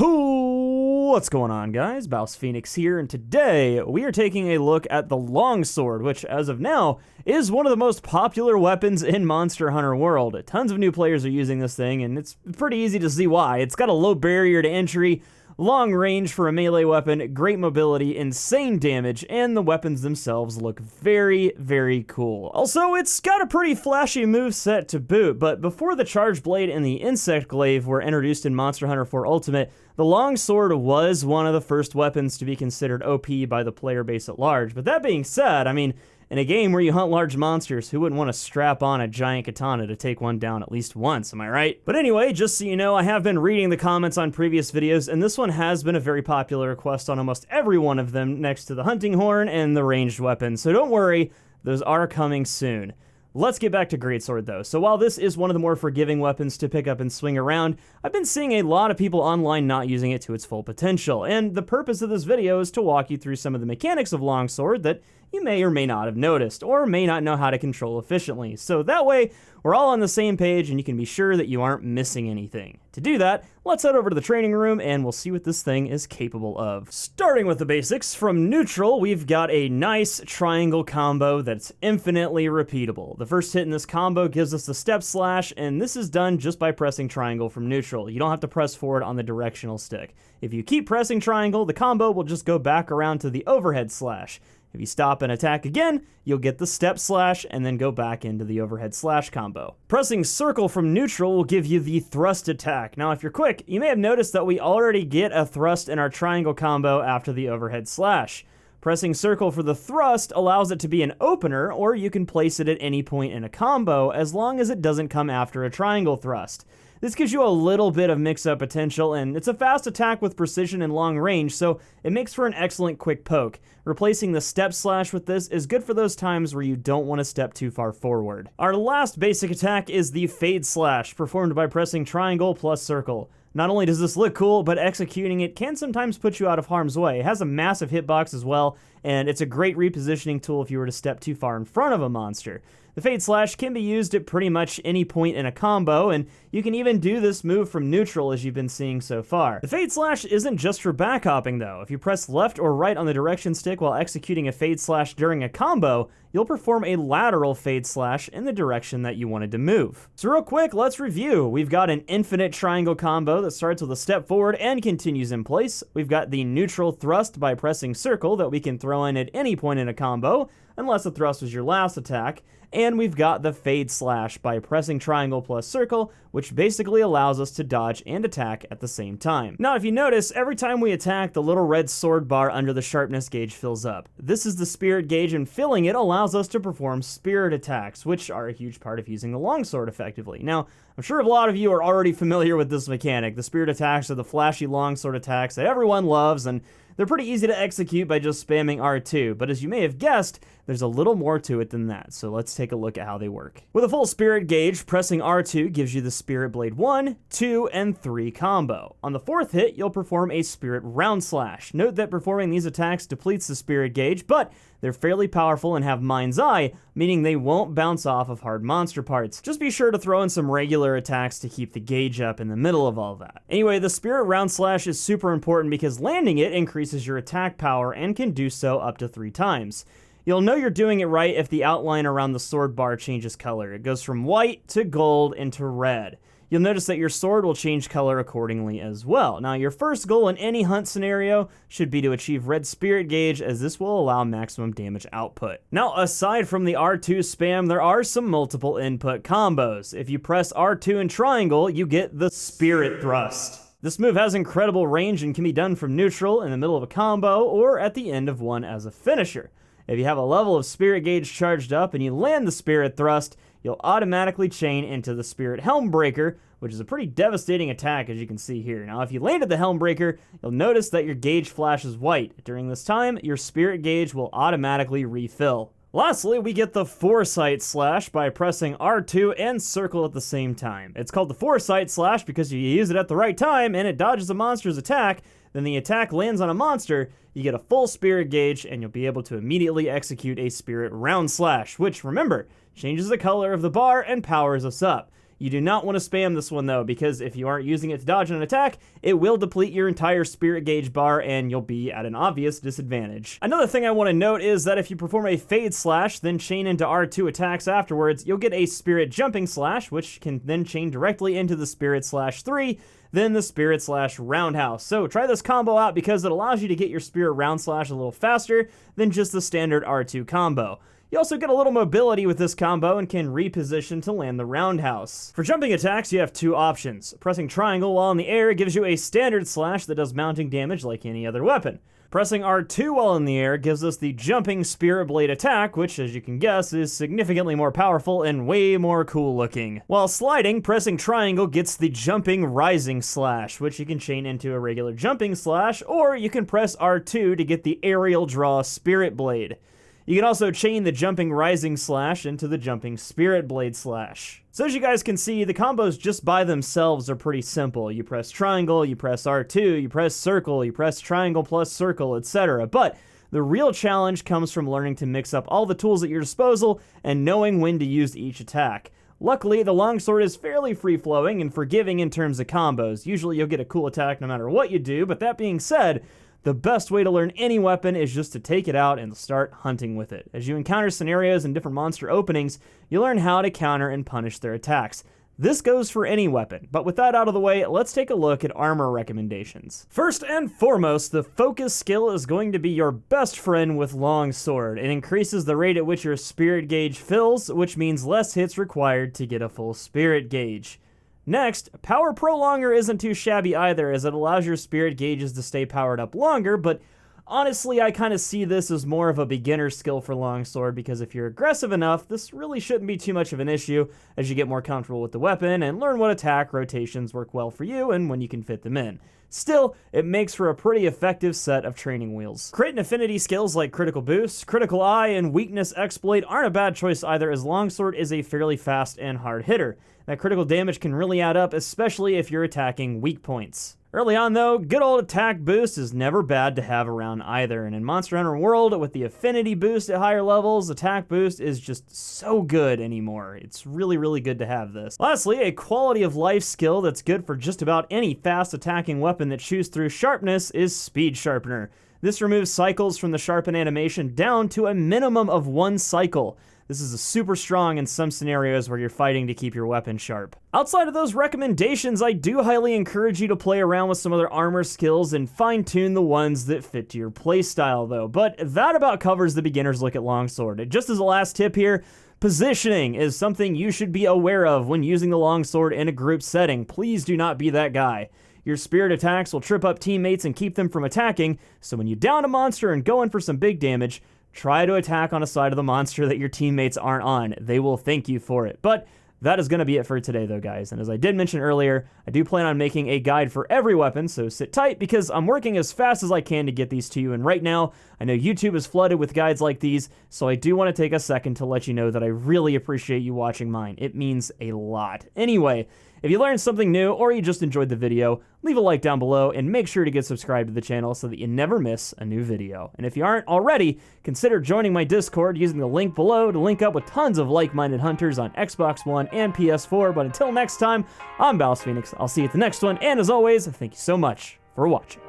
What's going on, guys? BouseFeenux here, and today we are taking a look at the longsword, which as of now is one of the most popular weapons in Monster Hunter World. Tons of new players are using this thing, and it's pretty easy to see why. It's got a low barrier to entry, long range for a melee weapon, great mobility, insane damage, and the weapons themselves look very, very cool. Also, it's got a pretty flashy moveset to boot, but before the Charge Blade and the Insect Glaive were introduced in Monster Hunter 4 Ultimate, the longsword was one of the first weapons to be considered OP by the player base at large. But that being said, I mean, in a game where you hunt large monsters, who wouldn't want to strap on a giant katana to take one down at least once, am I right? But anyway, just so you know, I have been reading the comments on previous videos, and this one has been a very popular request on almost every one of them next to the hunting horn and the ranged weapon, so don't worry, those are coming soon. Let's get back to Greatsword though. So while this is one of the more forgiving weapons to pick up and swing around, I've been seeing a lot of people online not using it to its full potential, and the purpose of this video is to walk you through some of the mechanics of longsword that you may or may not have noticed, or may not know how to control efficiently. So that way, we're all on the same page and you can be sure that you aren't missing anything. To do that, let's head over to the training room and we'll see what this thing is capable of. Starting with the basics, from neutral, we've got a nice triangle combo that's infinitely repeatable. The first hit in this combo gives us the step slash, and this is done just by pressing triangle from neutral. You don't have to press forward on the directional stick. If you keep pressing triangle, the combo will just go back around to the overhead slash. If you stop and attack again, you'll get the step slash and then go back into the overhead slash combo. Pressing circle from neutral will give you the thrust attack. Now, if you're quick, you may have noticed that we already get a thrust in our triangle combo after the overhead slash. Pressing circle for the thrust allows it to be an opener, or you can place it at any point in a combo as long as it doesn't come after a triangle thrust. This gives you a little bit of mix-up potential, and it's a fast attack with precision and long range, so it makes for an excellent quick poke. Replacing the step slash with this is good for those times where you don't want to step too far forward. Our last basic attack is the fade slash, performed by pressing triangle plus circle. Not only does this look cool, but executing it can sometimes put you out of harm's way. It has a massive hitbox as well, and it's a great repositioning tool if you were to step too far in front of a monster. The fade slash can be used at pretty much any point in a combo, and you can even do this move from neutral as you've been seeing so far. The fade slash isn't just for back hopping though. If you press left or right on the direction stick while executing a fade slash during a combo, you'll perform a lateral fade slash in the direction that you wanted to move. So real quick, let's review. We've got an infinite triangle combo that starts with a step forward and continues in place. We've got the neutral thrust by pressing circle that we can throw in at any point in a combo, unless the thrust was your last attack. And we've got the fade slash by pressing triangle plus circle, which basically allows us to dodge and attack at the same time. Now, if you notice, every time we attack, the little red sword bar under the sharpness gauge fills up. This is the spirit gauge, and filling it allows us to perform spirit attacks, which are a huge part of using the longsword effectively. Now, I'm sure a lot of you are already familiar with this mechanic. The spirit attacks are the flashy longsword attacks that everyone loves, and they're pretty easy to execute by just spamming R2, but as you may have guessed, there's a little more to it than that, so let's take a look at how they work. With a full spirit gauge, pressing R2 gives you the Spirit Blade 1, 2, and 3 combo. On the fourth hit, you'll perform a Spirit Round Slash. Note that performing these attacks depletes the spirit gauge, but they're fairly powerful and have Mind's Eye, meaning they won't bounce off of hard monster parts. Just be sure to throw in some regular attacks to keep the gauge up in the middle of all that. Anyway, the Spirit Round Slash is super important because landing it increases your attack power and can do so up to 3 times. You'll know you're doing it right if the outline around the sword bar changes color. It goes from white to gold into red. You'll notice that your sword will change color accordingly as well. Now, your first goal in any hunt scenario should be to achieve red spirit gauge, as this will allow maximum damage output. Now, aside from the R2 spam, there are some multiple input combos. If you press R2 and triangle, you get the spirit thrust. This move has incredible range and can be done from neutral, in the middle of a combo, or at the end of one as a finisher. If you have a level of spirit gauge charged up and you land the spirit thrust, you'll automatically chain into the Spirit Helm Breaker, which is a pretty devastating attack as you can see here. Now, if you landed the Helm Breaker, you'll notice that your gauge flashes white. During this time, your spirit gauge will automatically refill. Lastly, we get the Foresight Slash by pressing R2 and circle at the same time. It's called the Foresight Slash because you use it at the right time and it dodges a monster's attack. Then the attack lands on a monster, you get a full spirit gauge, and you'll be able to immediately execute a Spirit Round Slash, which, remember, changes the color of the bar and powers us up. You do not want to spam this one though, because if you aren't using it to dodge an attack, it will deplete your entire spirit gauge bar and you'll be at an obvious disadvantage. Another thing I want to note is that if you perform a fade slash, then chain into R2 attacks afterwards, you'll get a spirit jumping slash, which can then chain directly into the spirit slash 3, then the spirit slash roundhouse. So try this combo out because it allows you to get your spirit round slash a little faster than just the standard R2 combo. You also get a little mobility with this combo and can reposition to land the roundhouse. For jumping attacks, you have two options. Pressing triangle while in the air gives you a standard slash that does mounting damage like any other weapon. Pressing R2 while in the air gives us the jumping spirit blade attack, which, as you can guess, is significantly more powerful and way more cool looking. While sliding, pressing triangle gets the jumping rising slash, which you can chain into a regular jumping slash, or you can press R2 to get the aerial draw spirit blade. You can also chain the jumping rising slash into the jumping spirit blade slash. So as you guys can see, the combos just by themselves are pretty simple. You press triangle, you press R2, you press circle, you press triangle plus circle, etc. But the real challenge comes from learning to mix up all the tools at your disposal and knowing when to use each attack. Luckily, the longsword is fairly free-flowing and forgiving in terms of combos. Usually you'll get a cool attack no matter what you do, but that being said, the best way to learn any weapon is just to take it out and start hunting with it. As you encounter scenarios and different monster openings, you learn how to counter and punish their attacks. This goes for any weapon, but with that out of the way, let's take a look at armor recommendations. First and foremost, the focus skill is going to be your best friend with longsword. It increases the rate at which your spirit gauge fills, which means less hits required to get a full spirit gauge. Next, Power Prolonger isn't too shabby either, as it allows your spirit gauges to stay powered up longer, but honestly, I kind of see this as more of a beginner skill for longsword, because if you're aggressive enough, this really shouldn't be too much of an issue as you get more comfortable with the weapon and learn what attack rotations work well for you and when you can fit them in. Still, it makes for a pretty effective set of training wheels. Crit and affinity skills like Critical Boost, Critical Eye, and Weakness Exploit aren't a bad choice either, as longsword is a fairly fast and hard hitter. That critical damage can really add up, especially if you're attacking weak points. Early on though, good old attack boost is never bad to have around either, and in Monster Hunter World, with the affinity boost at higher levels, attack boost is just so good anymore. It's really, really good to have this. Lastly, a quality of life skill that's good for just about any fast attacking weapon that chews through sharpness is Speed Sharpener. This removes cycles from the sharpen animation down to a minimum of 1 cycle. This is super strong in some scenarios where you're fighting to keep your weapon sharp. Outside of those recommendations, I do highly encourage you to play around with some other armor skills and fine-tune the ones that fit to your playstyle though. But that about covers the beginner's look at longsword. Just as a last tip here, positioning is something you should be aware of when using the longsword in a group setting. Please do not be that guy. Your spirit attacks will trip up teammates and keep them from attacking, so when you down a monster and go in for some big damage, try to attack on a side of the monster that your teammates aren't on. They will thank you for it. But that is going to be it for today though, guys. And as I did mention earlier, I do plan on making a guide for every weapon, so sit tight because I'm working as fast as I can to get these to you. And right now, I know YouTube is flooded with guides like these, so I do want to take a second to let you know that I really appreciate you watching mine. It means a lot. Anyway, if you learned something new or you just enjoyed the video, leave a like down below and make sure to get subscribed to the channel so that you never miss a new video. And if you aren't already, consider joining my Discord using the link below to link up with tons of like-minded hunters on Xbox One and PS4. But until next time, I'm BouseFeenux. I'll see you at the next one, and as always, thank you so much for watching.